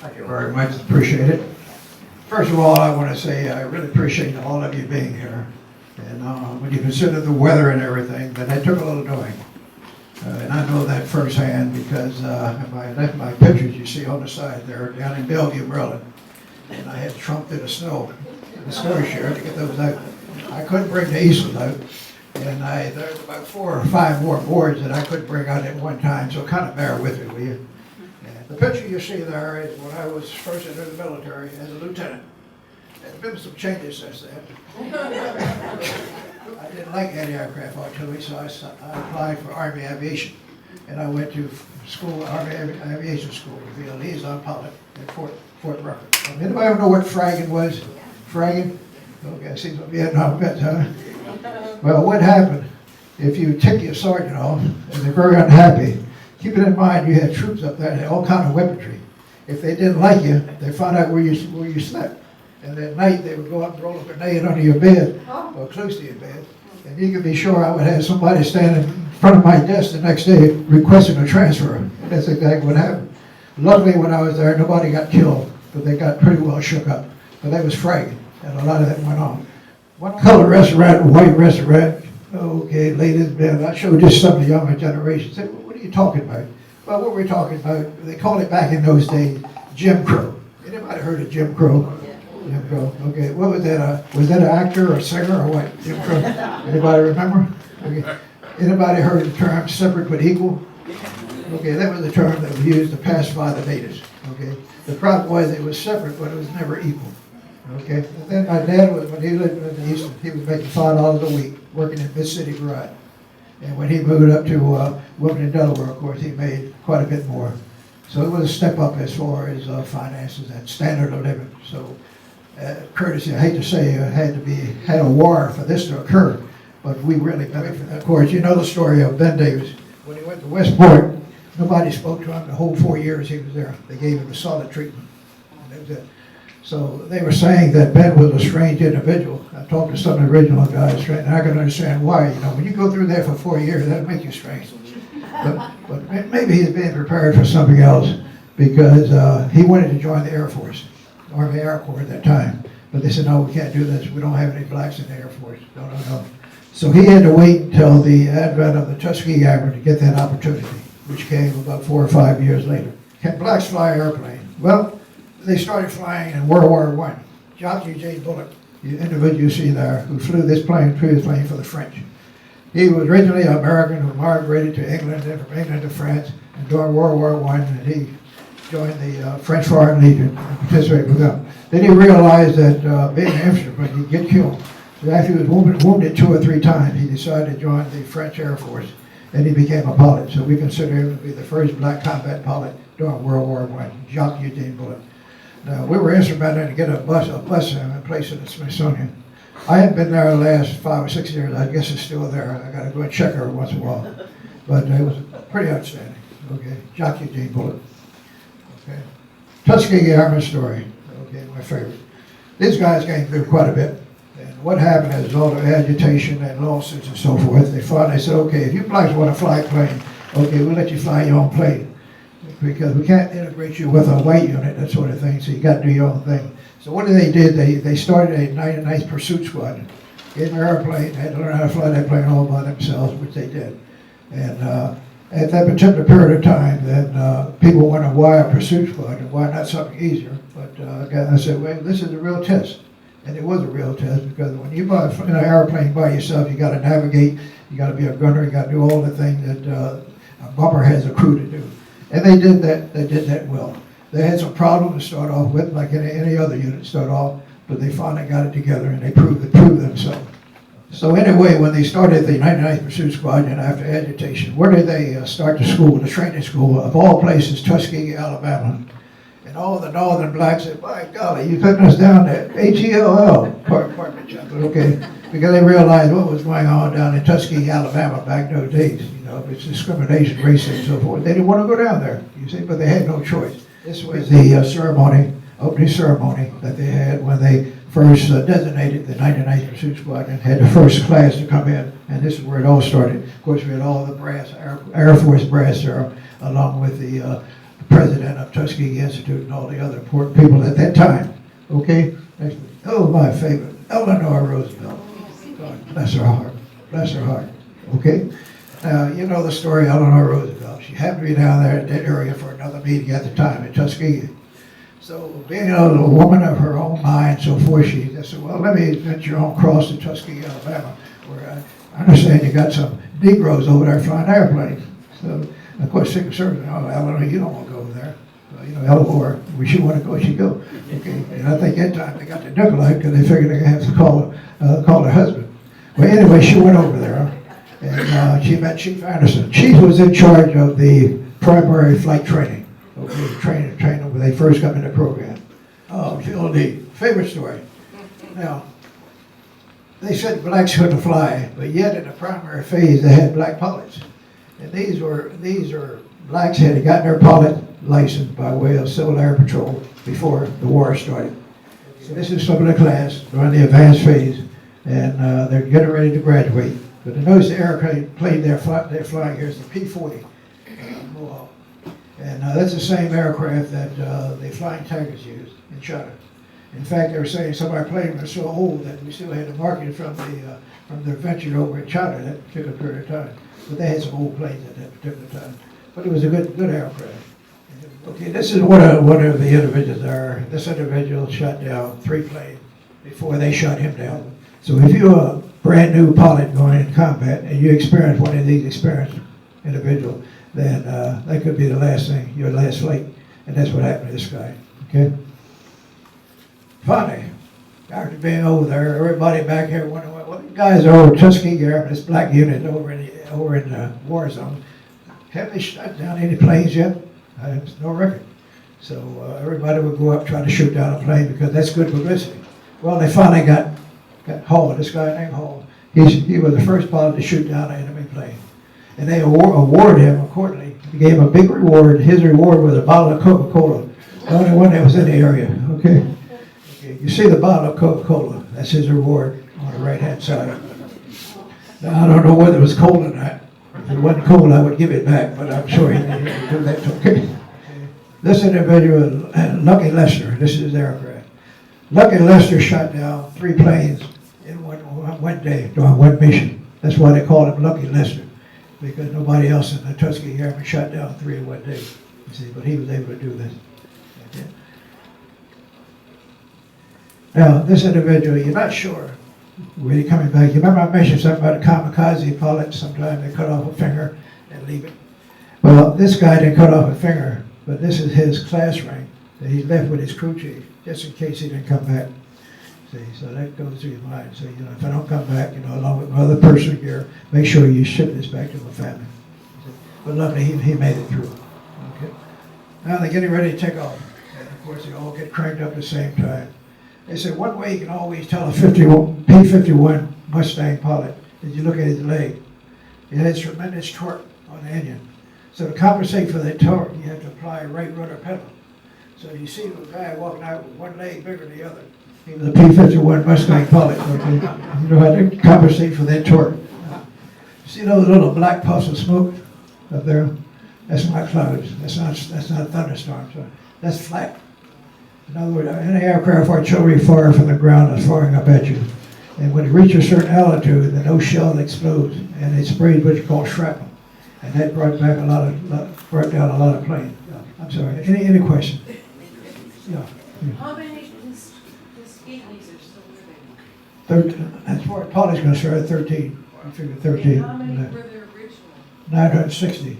Thank you very much. Appreciate it. First of all, I want to say I really appreciate all of you being here. And when you consider the weather and everything, then it took a little doing. And I know that firsthand because my pictures you see on the side there down in Bellevue, Maryland. And I had trumped in the snow share to get those out. I couldn't bring the Easton out. And there's about 4 or 5 more boards that I couldn't bring out at one time, so kind of bear with me, will you? And the picture you see there is when I was first into the military as a lieutenant. There's been some changes since then. I didn't like anti-aircraft artillery, so I applied for Army Aviation. And I went to school, Army Aviation School, to be a liaison pilot at Fort Rucker. Anybody ever know what fragging was? Fragging? Okay, I see some Vietnam vets, huh? Well, what happened, if you tick your sergeant off, and they're very unhappy, keep it in mind you had troops up there that had all kind of weaponry. If they didn't like you, they found out where you slept. And at night, they would go up and roll a grenade under your bed, or close to your bed. And you can be sure I would have somebody standing in front of my desk the next day requesting a transfer. And that's exactly what happened. Luckily, when I was there, nobody got killed, but they got pretty well shook up. But that was fragging, and a lot of that went on. One colored restaurant, white restaurant, okay, ladies, man, I showed this some of the younger generation. Said, well, what are you talking about? Well, what we're talking about, they called it back in those days, Jim Crow. Anybody heard of Jim Crow? Jim Crow, okay. What was that? Was that an actor or a singer or what? Jim Crow. Anybody remember? Okay. Anybody heard the term separate but equal? Okay, that was the term that was used to pacify the natives. Okay. The problem was it was separate, but it was never equal. Okay. And then my dad was, when he lived in the Easton, he was making $5 a week working in Mid-City Garage. And when he moved up to Wilmington, Delaware, of course, he made quite a bit more. So it was a step up as far as finances and standard of living. So courtesy, I hate to say, had a war for this to occur, but we really benefited. Of course, you know the story of Ben Davis. When he went to Westport, nobody spoke to him the whole 4 years he was there. They gave him a solid treatment. And that was it. So they were saying that Ben was a strange individual. I talked to some of the original guys, and I can understand why. You know, when you go through there for 4 years, that'll make you strange. But maybe he's being prepared for something else because he wanted to join the Air Force, Army Air Corps at that time. But they said, no, we can't do this. We don't have any blacks in the Air Force. No. So he had to wait until the advent of the Tuskegee Airmen to get that opportunity, which came about 4 or 5 years later. Can blacks fly airplanes? Well, they started flying in World War I. Jockey J. Bullock, the individual you see there, who flew this plane for the French. He was originally an American who migrated to England, then from England to France, and during World War I, and he joined the French Foreign Legion and participated with them. Then he realized that being an infantryman, he'd get killed. So after he was wounded 2 or 3 times, he decided to join the French Air Force, and he became a pilot. So we consider him to be the first black combat pilot during World War I, Jacques Eugene Bullock. Now, we were instrumental to get a bus and place it at the Smithsonian. I haven't been there the last 5 or 6 years. I guess it's still there. I got to go and check every once in a while. But it was pretty outstanding. Okay, Jacques Eugene Bullock. Okay, Tuskegee Airman story. Okay, my favorite. These guys came through quite a bit. And what happened is all the agitation and lawsuits and so forth. They finally said, okay, if you blacks want to fly a plane, okay, we'll let you fly your own plane. Because we can't integrate you with a white unit, that sort of thing, so you got to do your own thing. So what they did, they started a 99th Pursuit Squad. Gave them an airplane, they had to learn how to fly that plane all by themselves, which they did. And at that particular period of time, then people wondered why a Pursuit Squad and why not something easier. But I said, well, this is a real test. And it was a real test because when you buy an airplane by yourself, you got to navigate, you got to be a gunner, you got to do all the things that a bumper has a crew to do. And they did that well. They had some problems to start off with, like any other unit start off, but they finally got it together and they proved themselves. So anyway, when they started the 99th Pursuit Squadron after agitation, where did they start the school, the training school? Of all places, Tuskegee, Alabama. And all the northern blacks said, by golly, you putting us down at HELL, Parkman Chapel, okay? Because they realized what was going on down in Tuskegee, Alabama back in those days. You know, it's discrimination, racism, and so forth. They didn't want to go down there, you see, but they had no choice. This was the ceremony, opening ceremony that they had when they first designated the 99th Pursuit Squadron, had the first class to come in, and this is where it all started. Of course, we had all the brass, Air Force brass there, along with the president of Tuskegee Institute and all the other important people at that time. Okay? Oh, my favorite, Eleanor Roosevelt. God bless her heart. Bless her heart. Okay? Now, you know the story of Eleanor Roosevelt. She happened to be down there at that area for another meeting at the time in Tuskegee. So, being a little woman of her own mind, so forth, she said, well, let me venture on across to Tuskegee, Alabama, where I understand you got some Negroes over there flying airplanes. So, of course, Secret Service, oh, Eleanor, you don't want to go over there. Well, you know, Eleanor, we should want to go, she'd go. Okay, and I think that time they got the nickel because they figured they had to call her husband. Well, anyway, she went over there, and she met Chief Anderson. Chief was in charge of the primary flight training. Okay, training when they first come in the program. Oh, Phil D, favorite story. Now, they said blacks couldn't fly, but yet in the primary phase they had black pilots. And these are blacks had gotten their pilot license by way of Civil Air Patrol before the war started. So this is some of the class, they're on the advanced phase, and they're getting ready to graduate. But notice the airplane they're flying here is the P-40 Mohawk. And that's the same aircraft that the Flying Tigers used in China. In fact, they were saying some of our planes were so old that we still had to market it from their venture over in China at that particular period of time. But they had some old planes at that particular time. But it was a good aircraft. Okay, this is one of the individuals there. This individual shot down 3 planes before they shot him down. So if you're a brand new pilot going into combat and you experience one of these experienced individuals, then that could be the last thing, your last flight. And that's what happened to this guy, okay? Finally, after being over there, everybody back here wondering, well, the guys are over Tuskegee Airmen, this black unit over in the war zone. Have they shot down any planes yet? There's no record. So everybody would go up trying to shoot down a plane because that's good publicity. Well, they finally got Hall, this guy named Hall. He was the first pilot to shoot down an enemy plane. And they awarded him accordingly. They gave him a big reward. His reward was a bottle of Coca-Cola, the only one that was in the area. Okay. You see the bottle of Coca-Cola. That's his reward on the right-hand side. Now, I don't know whether it was cold or not. If it wasn't cold, I would give it back, but I'm sure he didn't do that. Okay. This individual, Lucky Lester, this is his aircraft. Lucky Lester shot down 3 planes in one day during one mission. That's why they called him Lucky Lester, because nobody else in the Tuskegee Airmen shot down 3 in one day. You see, but he was able to do this. Okay. Now, this individual, you're not sure where he's coming back. You remember I mentioned something about a kamikaze pilot? Sometimes they cut off a finger and leave it. Well, this guy didn't cut off a finger, but this is his class ring that he left with his crew chief, just in case he didn't come back. See, so that goes through your mind. So, you know, if I don't come back, you know, along with my other personal gear, make sure you ship this back to my family. But luckily, he made it through. Okay. Now they're getting ready to take off. And of course, they all get cranked up at the same time. They said one way you can always tell a P-51 Mustang pilot is you look at his leg. It has tremendous torque on the engine. So to compensate for that torque, you have to apply a right rudder pedal. So you see the guy walking out with one leg bigger than the other. He was a P-51 Mustang pilot. Okay? You know how to compensate for that torque. See those little black puffs of smoke up there? That's not clouds. That's not thunderstorms. That's flak. In other words, any aircraft artillery fire from the ground is firing up at you. And when it reaches a certain altitude, then those shells explode, and it sprays what you call shrapnel. And that brought down a lot of planes. I'm sorry. Any question? Yeah. How many Tuskegees are still living? 13. As far as pilots concerned, 13. I figured 13. How many were there originally? 960.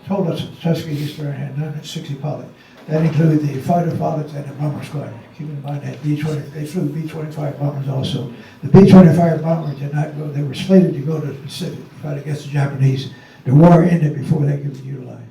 Total Tuskegee history had 960 pilots. That included the fighter pilots and the bomber squad. Keep in mind that they flew B-25 bombers also. The B-25 bombers did not go, they were slated to go to the Pacific, fight against the Japanese. The war ended before they could be utilized.